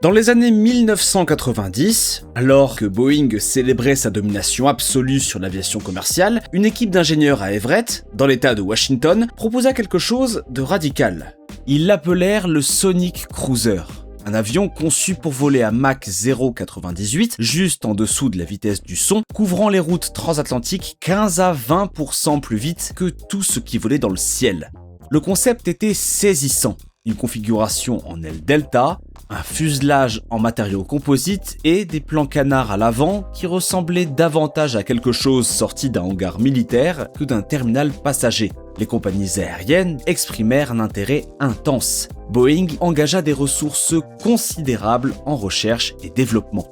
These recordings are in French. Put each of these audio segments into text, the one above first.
Dans les années 1990, alors que Boeing célébrait sa domination absolue sur l'aviation commerciale, une équipe d'ingénieurs à Everett, dans l'état de Washington, proposa quelque chose de radical. Ils l'appelèrent le Sonic Cruiser. Un avion conçu pour voler à Mach 0,98, juste en dessous de la vitesse du son, couvrant les routes transatlantiques 15 à 20% plus vite que tout ce qui volait dans le ciel. Le concept était saisissant. Une configuration en aile delta, un fuselage en matériaux composites et des plans canards à l'avant qui ressemblaient davantage à quelque chose sorti d'un hangar militaire que d'un terminal passager. Les compagnies aériennes exprimèrent un intérêt intense. Boeing engagea des ressources considérables en recherche et développement.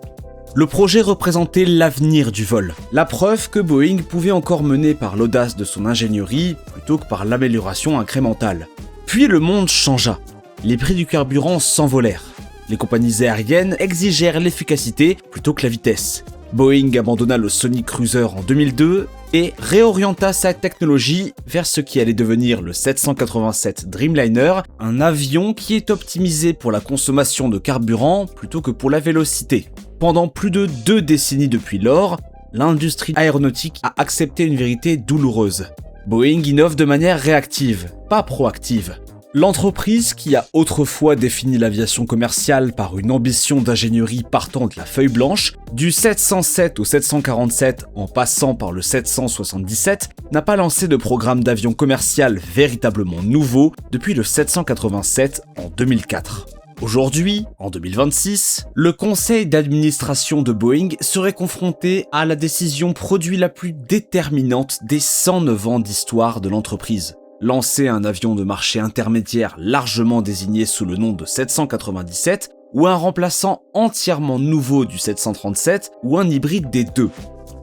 Le projet représentait l'avenir du vol, la preuve que Boeing pouvait encore mener par l'audace de son ingénierie plutôt que par l'amélioration incrémentale. Puis le monde changea. Les prix du carburant s'envolèrent. Les compagnies aériennes exigèrent l'efficacité plutôt que la vitesse. Boeing abandonna le Sonic Cruiser en 2002 et réorienta sa technologie vers ce qui allait devenir le 787 Dreamliner, un avion qui est optimisé pour la consommation de carburant plutôt que pour la vélocité. Pendant plus de 2 décennies depuis lors, l'industrie aéronautique a accepté une vérité douloureuse. Boeing innove de manière réactive, pas proactive. L'entreprise qui a autrefois défini l'aviation commerciale par une ambition d'ingénierie partant de la feuille blanche, du 707 au 747 en passant par le 777, n'a pas lancé de programme d'avion commercial véritablement nouveau depuis le 787 en 2004. Aujourd'hui, en 2026, le conseil d'administration de Boeing serait confronté à la décision produit la plus déterminante des 109 ans d'histoire de l'entreprise. Lancer un avion de marché intermédiaire largement désigné sous le nom de 797 ou un remplaçant entièrement nouveau du 737 ou un hybride des deux.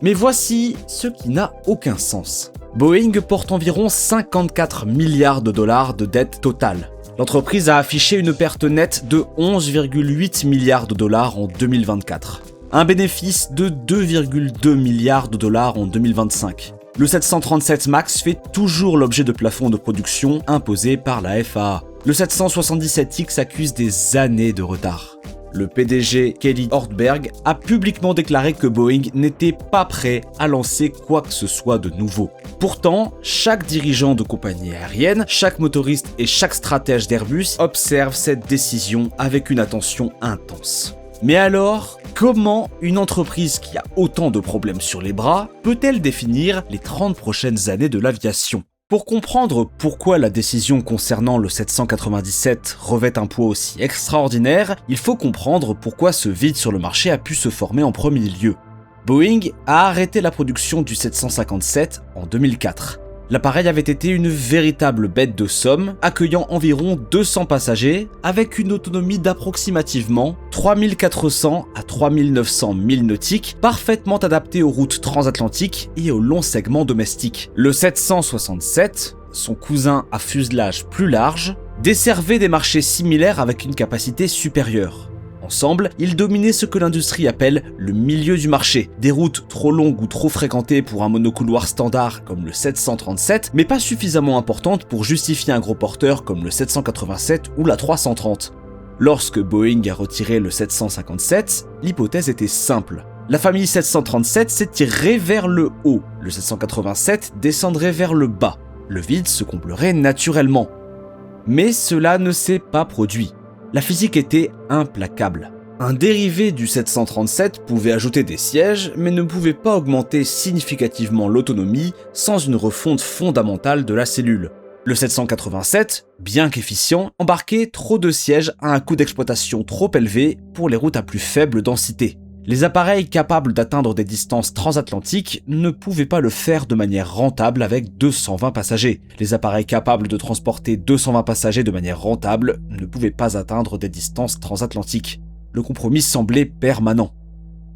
Mais voici ce qui n'a aucun sens. Boeing porte environ 54 milliards de dollars de dette totale. L'entreprise a affiché une perte nette de 11,8 milliards de dollars en 2024. Un bénéfice de 2,2 milliards de dollars en 2025. Le 737 MAX fait toujours l'objet de plafonds de production imposés par la FAA. Le 777X accuse des années de retard. Le PDG Kelly Ortberg a publiquement déclaré que Boeing n'était pas prêt à lancer quoi que ce soit de nouveau. Pourtant, chaque dirigeant de compagnie aérienne, chaque motoriste et chaque stratège d'Airbus observe cette décision avec une attention intense. Mais alors, comment une entreprise qui a autant de problèmes sur les bras peut-elle définir les 30 prochaines années de l'aviation ? Pour comprendre pourquoi la décision concernant le 797 revêt un poids aussi extraordinaire, il faut comprendre pourquoi ce vide sur le marché a pu se former en premier lieu. Boeing a arrêté la production du 757 en 2004. L'appareil avait été une véritable bête de somme, accueillant environ 200 passagers, avec une autonomie d'approximativement 3400 à 3900 milles nautiques, parfaitement adaptée aux routes transatlantiques et aux longs segments domestiques. Le 767, son cousin à fuselage plus large, desservait des marchés similaires avec une capacité supérieure. Ensemble, ils dominaient ce que l'industrie appelle le milieu du marché, des routes trop longues ou trop fréquentées pour un monocouloir standard comme le 737, mais pas suffisamment importantes pour justifier un gros porteur comme le 787 ou la 330. Lorsque Boeing a retiré le 757, l'hypothèse était simple. La famille 737 s'étirerait vers le haut, le 787 descendrait vers le bas. Le vide se comblerait naturellement. Mais cela ne s'est pas produit. La physique était implacable. Un dérivé du 737 pouvait ajouter des sièges, mais ne pouvait pas augmenter significativement l'autonomie sans une refonte fondamentale de la cellule. Le 787, bien qu'efficient, embarquait trop de sièges à un coût d'exploitation trop élevé pour les routes à plus faible densité. Les appareils capables d'atteindre des distances transatlantiques ne pouvaient pas le faire de manière rentable avec 220 passagers. Les appareils capables de transporter 220 passagers de manière rentable ne pouvaient pas atteindre des distances transatlantiques. Le compromis semblait permanent.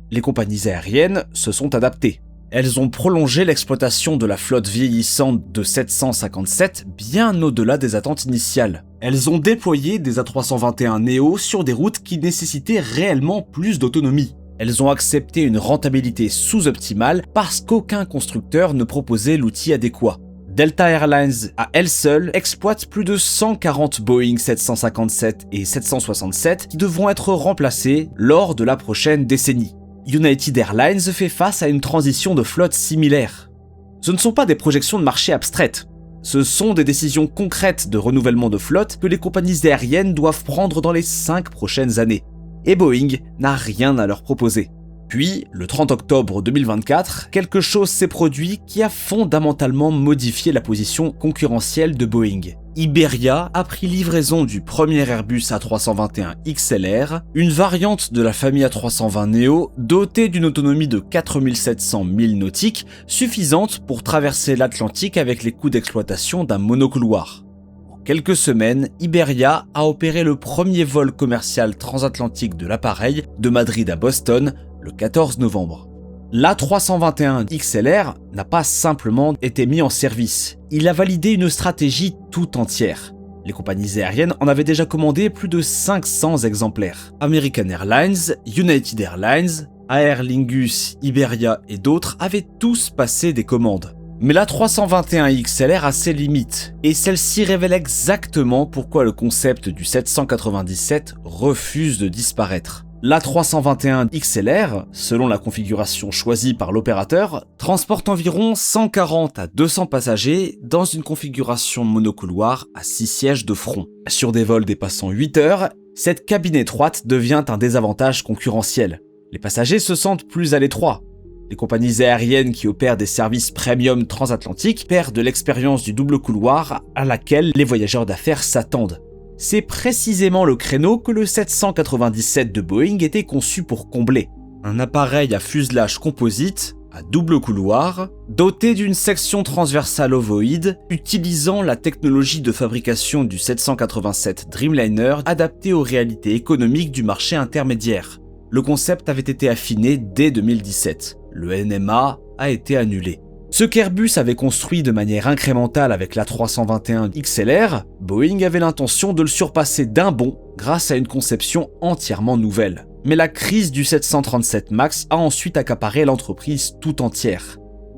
Les compagnies aériennes se sont adaptées. Elles ont prolongé l'exploitation de la flotte vieillissante de 757 bien au-delà des attentes initiales. Elles ont déployé des A321neo sur des routes qui nécessitaient réellement plus d'autonomie. Elles ont accepté une rentabilité sous-optimale parce qu'aucun constructeur ne proposait l'outil adéquat. Delta Airlines, à elle seule, exploite plus de 140 Boeing 757 et 767 qui devront être remplacés lors de la prochaine décennie. United Airlines fait face à une transition de flotte similaire. Ce ne sont pas des projections de marché abstraites. Ce sont des décisions concrètes de renouvellement de flotte que les compagnies aériennes doivent prendre dans les 5 prochaines années. Et Boeing n'a rien à leur proposer. Puis, le 30 octobre 2024, quelque chose s'est produit qui a fondamentalement modifié la position concurrentielle de Boeing. Iberia a pris livraison du premier Airbus A321 XLR, une variante de la famille A320neo dotée d'une autonomie de 4700 milles nautiques, suffisante pour traverser l'Atlantique avec les coûts d'exploitation d'un monocouloir. En quelques semaines, Iberia a opéré le premier vol commercial transatlantique de l'appareil de Madrid à Boston le 14 novembre. L'A321 XLR n'a pas simplement été mis en service, il a validé une stratégie tout entière. Les compagnies aériennes en avaient déjà commandé plus de 500 exemplaires. American Airlines, United Airlines, Aer Lingus, Iberia et d'autres avaient tous passé des commandes. Mais l'A321 XLR a ses limites, et celle-ci révèle exactement pourquoi le concept du 797 refuse de disparaître. L'A321 XLR, selon la configuration choisie par l'opérateur, transporte environ 140 à 200 passagers dans une configuration monocouloir à 6 sièges de front. Sur des vols dépassant 8 heures, cette cabine étroite devient un désavantage concurrentiel. Les passagers se sentent plus à l'étroit. Les compagnies aériennes qui opèrent des services premium transatlantiques perdent l'expérience du double couloir à laquelle les voyageurs d'affaires s'attendent. C'est précisément le créneau que le 797 de Boeing était conçu pour combler. Un appareil à fuselage composite, à double couloir, doté d'une section transversale ovoïde, utilisant la technologie de fabrication du 787 Dreamliner adaptée aux réalités économiques du marché intermédiaire. Le concept avait été affiné dès 2017. Le NMA a été annulé. Ce qu'Airbus avait construit de manière incrémentale avec l'A321 XLR, Boeing avait l'intention de le surpasser d'un bond grâce à une conception entièrement nouvelle. Mais la crise du 737 MAX a ensuite accaparé l'entreprise tout entière.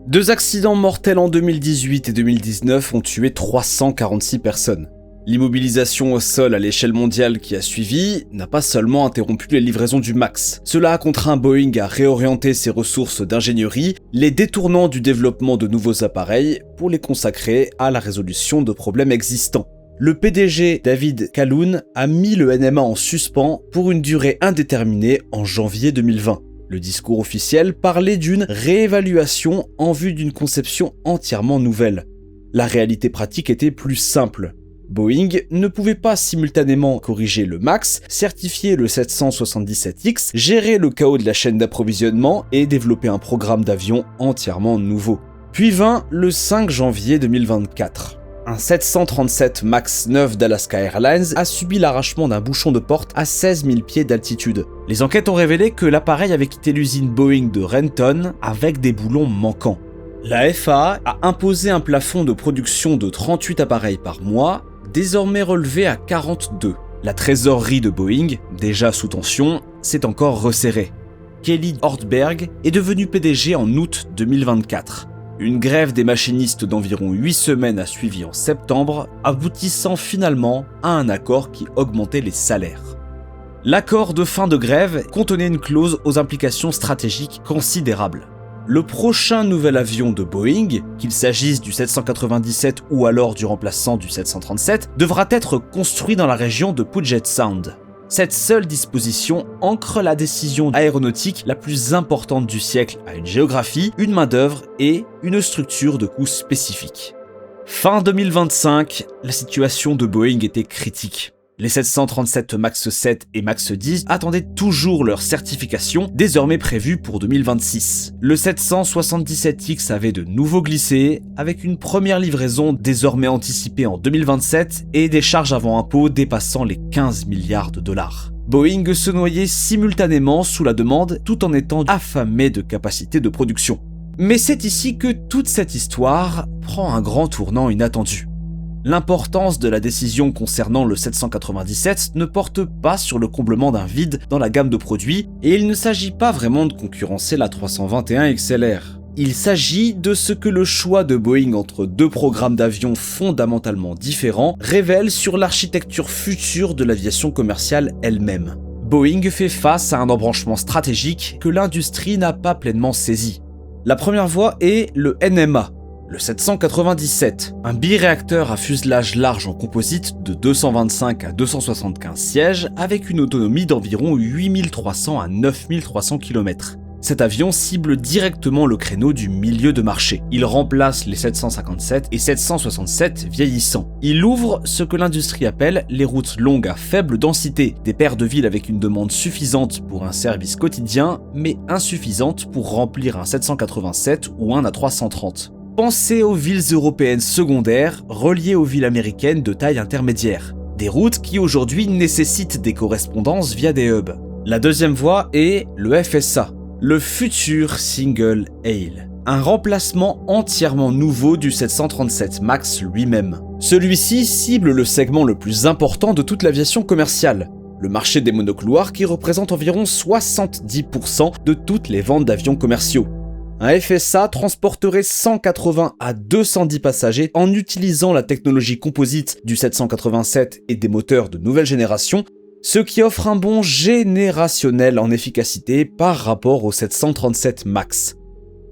2 accidents mortels en 2018 et 2019 ont tué 346 personnes. L'immobilisation au sol à l'échelle mondiale qui a suivi n'a pas seulement interrompu les livraisons du MAX. Cela a contraint Boeing à réorienter ses ressources d'ingénierie, les détournant du développement de nouveaux appareils pour les consacrer à la résolution de problèmes existants. Le PDG David Calhoun a mis le NMA en suspens pour une durée indéterminée en janvier 2020. Le discours officiel parlait d'une réévaluation en vue d'une conception entièrement nouvelle. La réalité pratique était plus simple. Boeing ne pouvait pas simultanément corriger le MAX, certifier le 777X, gérer le chaos de la chaîne d'approvisionnement et développer un programme d'avion entièrement nouveau. Puis vint le 5 janvier 2024. Un 737 MAX 9 d'Alaska Airlines a subi l'arrachement d'un bouchon de porte à 16 000 pieds d'altitude. Les enquêtes ont révélé que l'appareil avait quitté l'usine Boeing de Renton avec des boulons manquants. La FAA a imposé un plafond de production de 38 appareils par mois, désormais relevé à 42. La trésorerie de Boeing, déjà sous tension, s'est encore resserrée. Kelly Ortberg est devenu PDG en août 2024. Une grève des machinistes d'environ 8 semaines a suivi en septembre, aboutissant finalement à un accord qui augmentait les salaires. L'accord de fin de grève contenait une clause aux implications stratégiques considérables. Le prochain nouvel avion de Boeing, qu'il s'agisse du 797 ou alors du remplaçant du 737, devra être construit dans la région de Puget Sound. Cette seule disposition ancre la décision aéronautique la plus importante du siècle à une géographie, une main-d'œuvre et une structure de coûts spécifiques. Fin 2025, la situation de Boeing était critique. Les 737 MAX 7 et MAX 10 attendaient toujours leur certification, désormais prévue pour 2026. Le 777X avait de nouveau glissé, avec une première livraison désormais anticipée en 2027 et des charges avant impôts dépassant les 15 milliards de dollars. Boeing se noyait simultanément sous la demande tout en étant affamé de capacité de production. Mais c'est ici que toute cette histoire prend un grand tournant inattendu. L'importance de la décision concernant le 797 ne porte pas sur le comblement d'un vide dans la gamme de produits et il ne s'agit pas vraiment de concurrencer la 321 XLR. Il s'agit de ce que le choix de Boeing entre deux programmes d'avions fondamentalement différents révèle sur l'architecture future de l'aviation commerciale elle-même. Boeing fait face à un embranchement stratégique que l'industrie n'a pas pleinement saisi. La première voie est le NMA, le 797, un biréacteur à fuselage large en composite de 225 à 275 sièges avec une autonomie d'environ 8300 à 9300 km. Cet avion cible directement le créneau du milieu de marché. Il remplace les 757 et 767 vieillissants. Il ouvre ce que l'industrie appelle les routes longues à faible densité, des paires de villes avec une demande suffisante pour un service quotidien, mais insuffisante pour remplir un 787 ou un A330. Pensez aux villes européennes secondaires reliées aux villes américaines de taille intermédiaire. Des routes qui aujourd'hui nécessitent des correspondances via des hubs. La deuxième voie est le FSA, le futur Single Aisle, un remplacement entièrement nouveau du 737 MAX lui-même. Celui-ci cible le segment le plus important de toute l'aviation commerciale, le marché des monocouloirs qui représente environ 70% de toutes les ventes d'avions commerciaux. Un FSA transporterait 180 à 210 passagers en utilisant la technologie composite du 787 et des moteurs de nouvelle génération, ce qui offre un bond générationnel en efficacité par rapport au 737 MAX.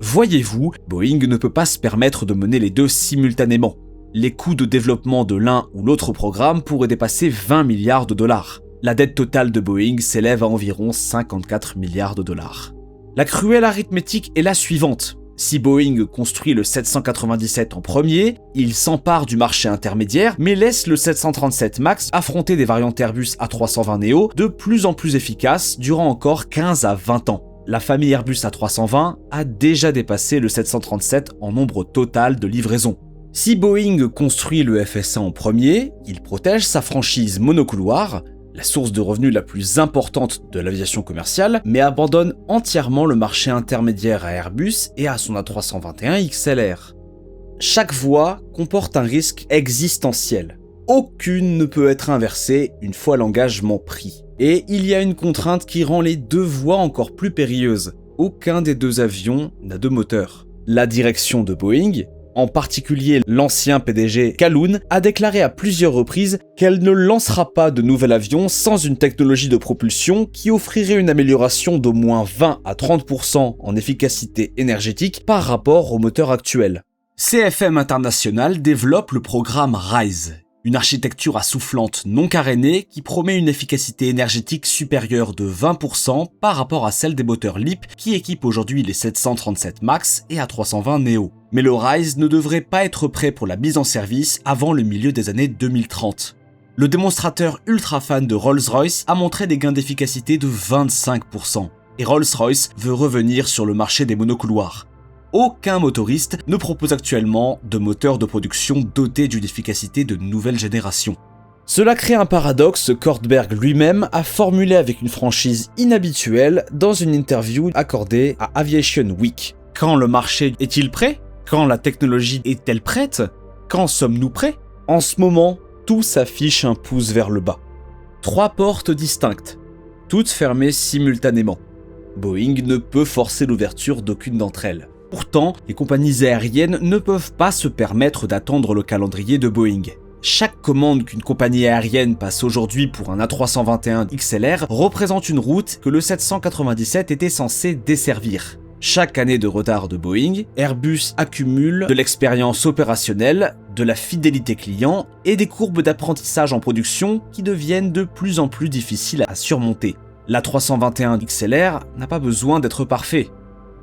Voyez-vous, Boeing ne peut pas se permettre de mener les deux simultanément. Les coûts de développement de l'un ou l'autre programme pourraient dépasser 20 milliards de dollars. La dette totale de Boeing s'élève à environ 54 milliards de dollars. La cruelle arithmétique est la suivante. Si Boeing construit le 797 en premier, il s'empare du marché intermédiaire, mais laisse le 737 MAX affronter des variantes Airbus A320neo de plus en plus efficaces durant encore 15 à 20 ans. La famille Airbus A320 a déjà dépassé le 737 en nombre total de livraisons. Si Boeing construit le FSA en premier, il protège sa franchise monocouloir, la source de revenus la plus importante de l'aviation commerciale, mais abandonne entièrement le marché intermédiaire à Airbus et à son A321 XLR. Chaque voie comporte un risque existentiel. Aucune ne peut être inversée une fois l'engagement pris. Et il y a une contrainte qui rend les deux voies encore plus périlleuses. Aucun des deux avions n'a de moteur. La direction de Boeing, en particulier l'ancien PDG Calhoun, a déclaré à plusieurs reprises qu'elle ne lancera pas de nouvel avion sans une technologie de propulsion qui offrirait une amélioration d'au moins 20 à 30% en efficacité énergétique par rapport au moteur actuel. CFM International développe le programme RISE, une architecture assoufflante non carénée qui promet une efficacité énergétique supérieure de 20% par rapport à celle des moteurs LEAP qui équipent aujourd'hui les 737 MAX et A320neo. Mais le RISE ne devrait pas être prêt pour la mise en service avant le milieu des années 2030. Le démonstrateur ultra fan de Rolls-Royce a montré des gains d'efficacité de 25%, et Rolls-Royce veut revenir sur le marché des monocouloirs. Aucun motoriste ne propose actuellement de moteur de production doté d'une efficacité de nouvelle génération. Cela crée un paradoxe que Kortberg lui-même a formulé avec une franchise inhabituelle dans une interview accordée à Aviation Week. Quand le marché est-il prêt ? Quand la technologie est-elle prête ? Quand sommes-nous prêts ? En ce moment, tout s'affiche un pouce vers le bas. 3 portes distinctes, toutes fermées simultanément. Boeing ne peut forcer l'ouverture d'aucune d'entre elles. Pourtant, les compagnies aériennes ne peuvent pas se permettre d'attendre le calendrier de Boeing. Chaque commande qu'une compagnie aérienne passe aujourd'hui pour un A321 XLR représente une route que le 797 était censé desservir. Chaque année de retard de Boeing, Airbus accumule de l'expérience opérationnelle, de la fidélité client et des courbes d'apprentissage en production qui deviennent de plus en plus difficiles à surmonter. L'A321 XLR n'a pas besoin d'être parfait.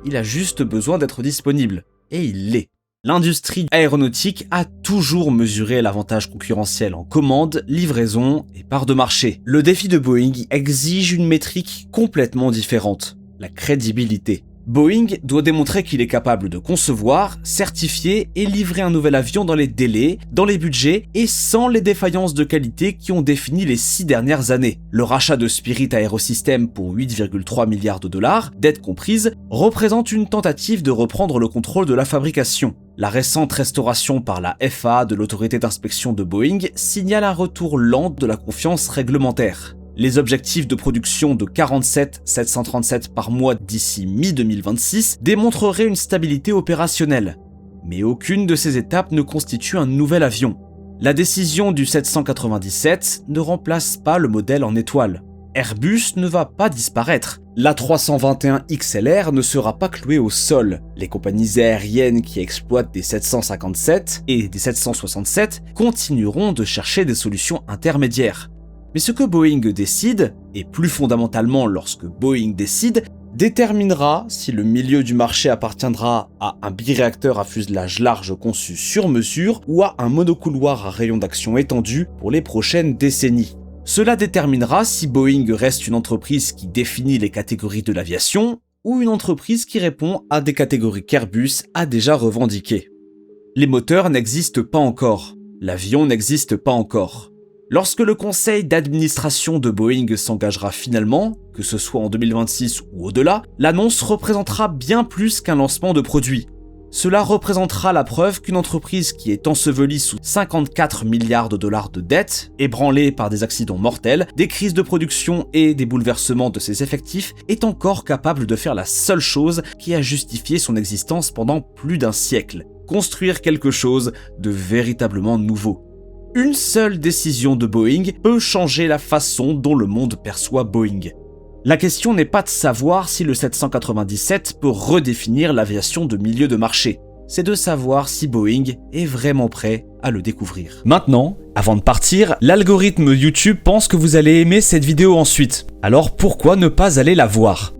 Il a juste besoin d'être disponible. Et il l'est. L'industrie aéronautique a toujours mesuré l'avantage concurrentiel en commande, livraison et part de marché. Le défi de Boeing exige une métrique complètement différente, la crédibilité. Boeing doit démontrer qu'il est capable de concevoir, certifier et livrer un nouvel avion dans les délais, dans les budgets et sans les défaillances de qualité qui ont défini les 6 dernières années. Le rachat de Spirit Aerosystems pour 8,3 milliards de dollars, dettes comprises, représente une tentative de reprendre le contrôle de la fabrication. La récente restauration par la FAA de l'autorité d'inspection de Boeing signale un retour lent de la confiance réglementaire. Les objectifs de production de 47-737 par mois d'ici mi-2026 démontreraient une stabilité opérationnelle. Mais aucune de ces étapes ne constitue un nouvel avion. La décision du 797 ne remplace pas le modèle en étoile. Airbus ne va pas disparaître. L'A321 XLR ne sera pas cloué au sol. Les compagnies aériennes qui exploitent des 757 et des 767 continueront de chercher des solutions intermédiaires. Mais ce que Boeing décide, et plus fondamentalement lorsque Boeing décide, déterminera si le milieu du marché appartiendra à un biréacteur à fuselage large conçu sur mesure ou à un monocouloir à rayon d'action étendu pour les prochaines décennies. Cela déterminera si Boeing reste une entreprise qui définit les catégories de l'aviation ou une entreprise qui répond à des catégories qu'Airbus a déjà revendiquées. Les moteurs n'existent pas encore, l'avion n'existe pas encore. Lorsque le conseil d'administration de Boeing s'engagera finalement, que ce soit en 2026 ou au-delà, l'annonce représentera bien plus qu'un lancement de produit. Cela représentera la preuve qu'une entreprise qui est ensevelie sous 54 milliards de dollars de dettes, ébranlée par des accidents mortels, des crises de production et des bouleversements de ses effectifs, est encore capable de faire la seule chose qui a justifié son existence pendant plus d'un siècle, construire quelque chose de véritablement nouveau. Une seule décision de Boeing peut changer la façon dont le monde perçoit Boeing. La question n'est pas de savoir si le 797 peut redéfinir l'aviation de milieu de marché, c'est de savoir si Boeing est vraiment prêt à le découvrir. Maintenant, avant de partir, l'algorithme YouTube pense que vous allez aimer cette vidéo ensuite, alors pourquoi ne pas aller la voir ?